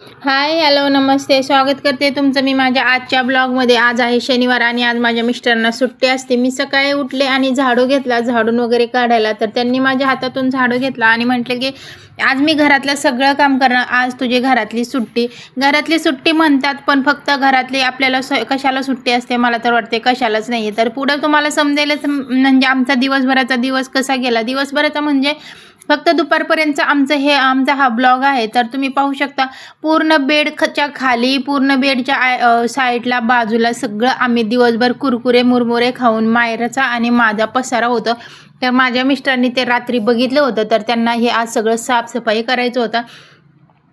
हाय, hello, नमस्ते. स्वागत करते तुमचं मी माझ्या आजच्या ब्लॉगमध्ये. आज आहे शनिवार आणि आज माझ्या मिस्टरांना सुट्टी असते. मी सकाळी उठले आणि झाडू घेतला, झाडून वगैरे काढायला. तर त्यांनी माझ्या हातातून झाडू घेतला आणि म्हटलं की आज मी घरातलं सगळं काम करणार. आज तुझी घरातली सुट्टी. घरातली सुट्टी म्हणतात, पण फक्त घरातली आपल्याला कशाला सुट्टी असते मला तर वाटते कशालाच नाही. तर पुढं तुम्हाला समजेलच, म्हणजे आमचा दिवसभराचा दिवस कसा गेला. दिवसभराचा म्हणजे फक्त दुपारपर्यंत आमचा हा ब्लॉग आहे. तर तुम्ही पाहू शकता पूर्ण बेडच्या खाली, पूर्ण बेडच्या साईडला, बाजूला सगळं आम्ही दिवसभर कुरकुरे मुरमुरे खाऊन मायराचा आणि माझा पसारा होतं. तर माझ्या मिस्टरांनी ते रात्री बघितलं होतं, तर त्यांना हे आज सगळं साफसफाई करायचं होतं.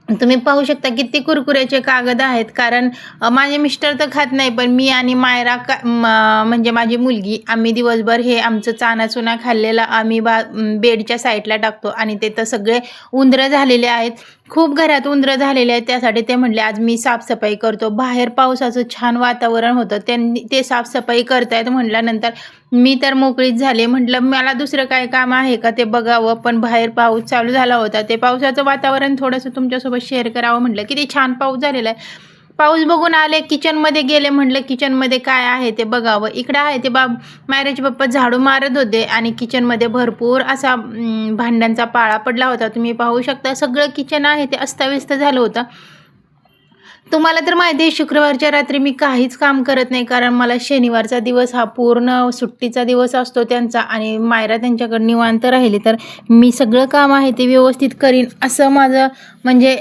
तुम्ही पाहू शकता किती कुरकुऱ्याचे कागद आहेत. कारण माझे मिस्टर तर खात नाही, पण मी आणि मायरा म्हणजे माझी मुलगी, आम्ही दिवसभर हे आमचं चानाचुना खाल्लेला आम्ही बेडच्या साईडला टाकतो. आणि ते तर सगळे उंदरं झालेले आहेत, खूप घरात उंदरं झालेले आहेत. त्यासाठी ते म्हटले आज मी साफसफाई करतो. बाहेर पावसाचं छान वातावरण होतं, त्यांनी ते साफसफाई करतायत म्हटल्यानंतर मी तर मोकळीच झाले. म्हटलं मला दुसरं काय काम आहे का ते बघावं, पण बाहेर पाऊस चालू झाला होता. ते पावसाचं वातावरण थोडंसं तुमच्यासोबत शेअर करावं म्हटलं. किती छान पाऊस झालेला आहे. पाऊस बघून आले, किचनमध्ये गेले, म्हटलं किचनमध्ये काय आहे ते बघावं. इकडं आहे ते मायराचे पप्पा झाडू मारत होते आणि किचनमध्ये भरपूर असा भांड्यांचा पाळा पडला होता. तुम्ही पाहू शकता सगळं किचन आहे ते अस्ताव्यस्त झालं होतं. तुम्हाला तर माहिती आहे शुक्रवारच्या रात्री मी काहीच काम करत नाही, कारण मला शनिवारचा दिवस हा पूर्ण सुट्टीचा दिवस असतो त्यांचा, आणि मायरा त्यांच्याकडे निवांत राहिली तर मी सगळं काम आहे ते व्यवस्थित करीन असं माझं म्हणजे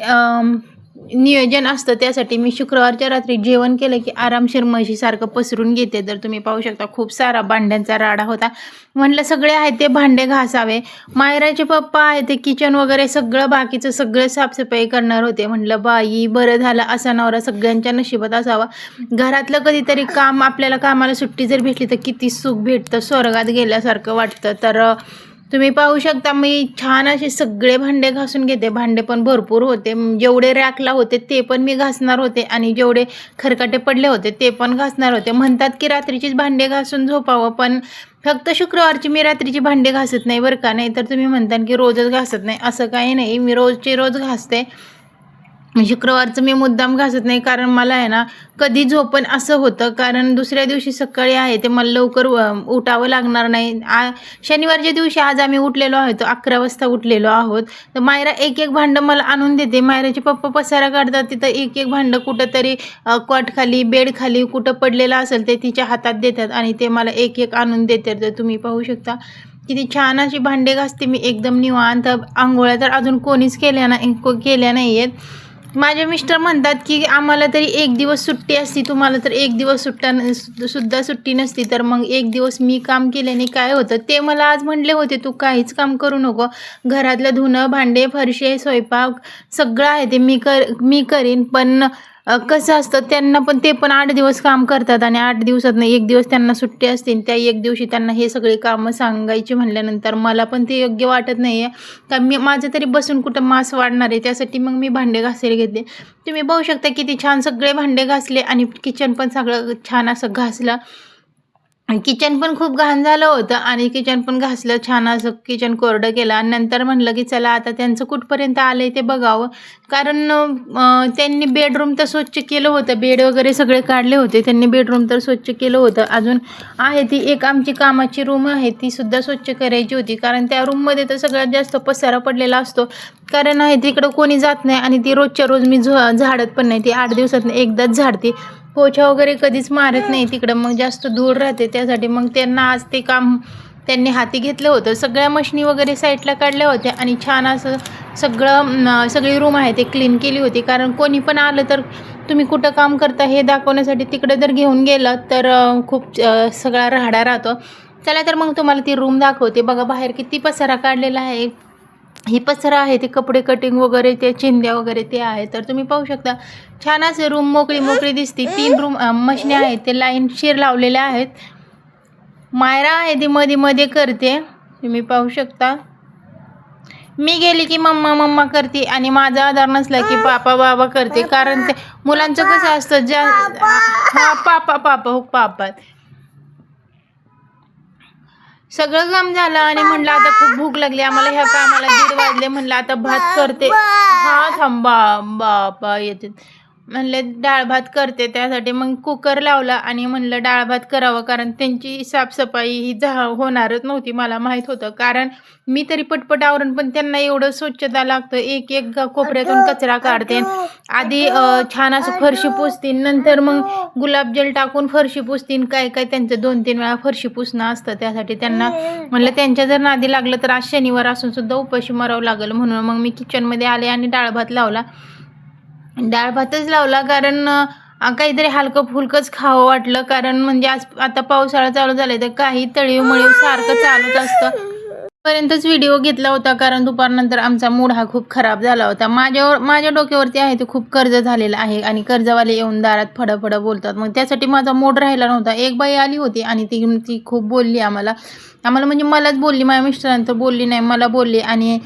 नियोजन असतं. त्यासाठी मी शुक्रवारच्या रात्री जेवण केलं की आरामशीर म्हशीसारखं पसरून घेते. तर तुम्ही पाहू शकता खूप सारा भांड्यांचा राडा होता. म्हटलं सगळे आहेत ते भांडे घासावे. मायराचे पप्पा आहे ते किचन वगैरे सगळं बाकीचं सगळं साफसफाई करणार होते. म्हटलं बाई बरं झालं, असा नवरा सगळ्यांच्या नशिबात असावा. घरातलं कधीतरी काम, आपल्याला कामाला सुट्टी जर भेटली तर किती सुख भेटतं, स्वर्गात गेल्यासारखं वाटतं. तर तुम्ही पाहू शकता मी छान असे सगळे भांडे घासून घेते. भांडे पण भरपूर होते, जेवढे रॅकला होते ते पण मी घासणार होते आणि जेवढे खरकाटे पडले होते ते पण घासणार होते. म्हणतात की रात्रीचीच भांडे घासून झोपावं, पण फक्त शुक्रवारची मी रात्रीची भांडे घासत नाही बरं का. नाही तर तुम्ही म्हणता की रोजच घासत नाही, असं काही नाही. मी रोजचे रोज घासते. शुक्रवारचं मी मुद्दाम घासत नाही, कारण मला आहे ना कधी झोपण असं होतं, कारण दुसऱ्या दिवशी सकाळी आहे ते मला लवकर उठावं लागणार नाही. शनिवारच्या दिवशी आज आम्ही उठलेलो आहोत, 11 वाजता उठलेलो आहोत. तर मायरा एक एक भांडं मला आणून देते. मायराचे पप्पा पसारा काढतात, तिथं एक एक भांडं कुठंतरी कॉटखाली, बेडखाली कुठं पडलेलं असेल ते तिच्या हातात देतात आणि ते मला एक एक आणून देतात. तर तुम्ही पाहू शकता किती छान अशी भांडे घासते मी एकदम निवांत. आंघोळ्या तर अजून कोणीच केल्या नाही आहेत. माझे मिस्टर म्हणतात की आम्हाला तरी एक दिवस सुट्टी असती, तुम्हाला तर एक दिवस सुद्धा सुट्टी नसती. तर मग एक दिवस मी काम केल्याने काय होतं. ते मला आज म्हणले होते तू काहीच काम करू नको, घरातलं धुणं भांडे फरशे स्वयंपाक सगळं आहे ते मी करीन. पण कसं असतं त्यांना पण, ते पण 8 दिवस काम करतात आणि 8 दिवसातनं एक दिवस त्यांना सुट्टी असते. त्या एक दिवशी त्यांना हे सगळे कामं सांगायची म्हणल्यानंतर मला पण ते योग्य वाटत नाही आहे. का माझं तरी बसून कुठं मास वाढणार आहे. त्यासाठी मग मी भांडे घासायला घेते. तुम्ही पाहू शकता किती छान सगळे भांडे घासले आणि किचन पण सगळं छान असं घासलं. किचन पण खूप घाण झालं होतं आणि किचन पण घासलं, छान असं किचन कोरडं केलं. आणि नंतर म्हणलं की चला आता त्यांचं कुठपर्यंत आलं आहे ते बघावं. कारण त्यांनी बेडरूम तर स्वच्छ केलं होतं, बेड वगैरे सगळे काढले होते त्यांनी, बेडरूम तर स्वच्छ केलं होतं. अजून आहे ती एक आमची कामाची रूम आहे, ती सुद्धा स्वच्छ करायची होती. कारण त्या रूममध्ये तर सगळ्यात जास्त पसारा पडलेला असतो, कारण आहे तिकडं कोणी जात नाही आणि ती रोजच्या रोज मी झाडत पण नाही. ती 8 दिवसातून एकदाच झाडते. पोछा वगैरे कधीच मारत नाही तिकडं, मग जास्त धूळ राहते. त्यासाठी मग त्यांना आज ते काम त्यांनी हाती घेतलं होतं. सगळ्या मशनी वगैरे साईडला काढल्या होत्या आणि छान असं सगळी रूम आहे ते क्लीन केली होती. कारण कोणी पण आलं तर तुम्ही कुठं काम करता हे दाखवण्यासाठी तिकडे जर घेऊन गेलं तर खूप सगळा राहाडा राहतो. चला तर मग तुम्हाला ती रूम दाखवते. बघा बाहेर किती पसारा काढलेला आहे. ही पसारा आहे ते कपडे कटिंग वगैरे, ते चिंध्या वगैरे ते आहे. तर तुम्ही पाहू शकता छान असे रूम मोकळी दिसते. 3 रूम मशनी आहेत ते लाईन शिर लावलेल्या आहेत. मायरा आहे ती मध्ये मध्ये करते, तुम्ही पाहू शकता. मी गेली की मम्मा मम्मा करते आणि माझा आधार नसला की पापा बाबा करते. कारण ते मुलांचं कसं असतं, हा पापा पापा हो पापा. सगळं काम झालं आणि म्हणलं आता खूप भूक लागली आम्हाला, ह्या कामाला 1:30 वाजले. म्हणलं आता भात करते. हा थांबा बापा येते. म्हणले डाळ भात करते, त्यासाठी मग कुकर लावला आणि म्हणलं डाळ भात करावं, कारण त्यांची साफसफाई ही होणारच नव्हती. मला माहीत होतं, कारण मी तरी पटपट आवरण, पण त्यांना एवढं स्वच्छता लागतं. एक एक कोपऱ्यातून कचरा काढते. आधी छान असं फरशी पुसतील, नंतर मग गुलाबजल टाकून फरशी पुसतील. काय काय त्यांचं 2-3 वेळा फरशी पुसणं असतं. त्यासाठी त्यांना म्हणलं त्यांच्या जर नादी लागलं तर आज शनिवार असून सुद्धा उपाशी मरावं लागेल. म्हणून मग मी किचनमध्ये आले आणि डाळ भात लावला. डाळ भातच लावला कारण काहीतरी हलकं फुलकंच खावं वाटलं, कारण म्हणजे आज आता पावसाळा चालू झालाय तर काही तळीव मळीव सारखं चालूच असतं. पर्यंतच व्हिडिओ घेतला होता, कारण दुपारनंतर आमचा मूड हा खूप खराब झाला होता. माझ्या डोक्यावरती आहे ते खूप कर्ज झालेलं आहे आणि कर्जवाले येऊन दारात फडफड बोलतात. मग त्यासाठी माझा मूड राहिला नव्हता. एक बाई आली होती आणि ती खूप बोलली आम्हाला म्हणजे मलाच बोलली, माझ्या मिस्टरांचं बोलली नाही, मला बोलली. आणि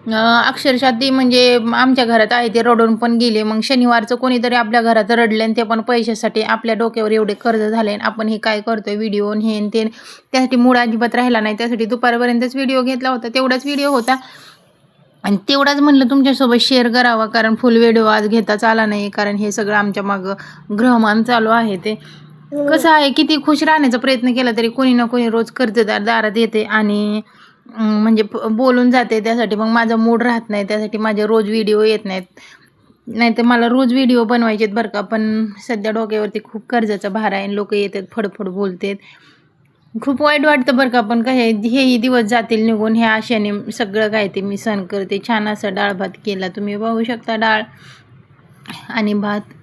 अक्षरशः ती म्हणजे आमच्या घरात आहे ते रडून पण गेले. मग शनिवारचं कोणीतरी आपल्या घरात रडले आणि ते पण पैशासाठी. आपल्या डोक्यावर एवढे कर्ज झाले आणि आपण हे काय करतोय व्हिडिओ हे ते, त्यासाठी मूड अजिबात राहिला नाही. त्यासाठी दुपारपर्यंतच व्हिडिओ घेतला होता. तेवढाच व्हिडिओ होता आणि तेवढाच म्हणलं तुमच्यासोबत शेअर करावा, कारण फुल व्हिडिओ आज घेताच आला नाही, कारण हे सगळं आमच्या मागं ग्रहमान चालू आहे. ते कसं आहे, किती खुश राहण्याचा प्रयत्न केला तरी कोणी ना कोणी रोज कर्जदार दारात येते आणि म्हणजे बोलून जाते. त्यासाठी मग माझा मूड राहत नाही, त्यासाठी माझे रोज व्हिडिओ येत नाहीत. नाहीतर मला रोज व्हिडिओ बनवायचे आहेत बरं का, पण सध्या डोक्यावरती खूप कर्जाचा भार आहे. लोक येतात फडफड बोलतात, खूप वाईट वाटतं बरं का. पण काय हेही दिवस जातील निघून, ह्या आशेने सगळं काय ते मी सहन करते. छान असा डाळ भात केला, तुम्ही पाहू शकता. डाळ आणि भात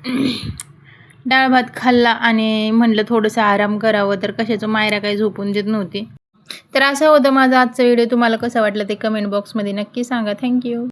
डाळ भात खाल्ला आणि म्हणलं थोडंसं आराम करावं, तर कशाचं मायरा काही झोपून देत नव्हती. तर असं होतं माझा आजचा व्हिडिओ. तुम्हाला कसा वाटला ते कमेंट बॉक्समध्ये नक्की सांगा. थँक्यू.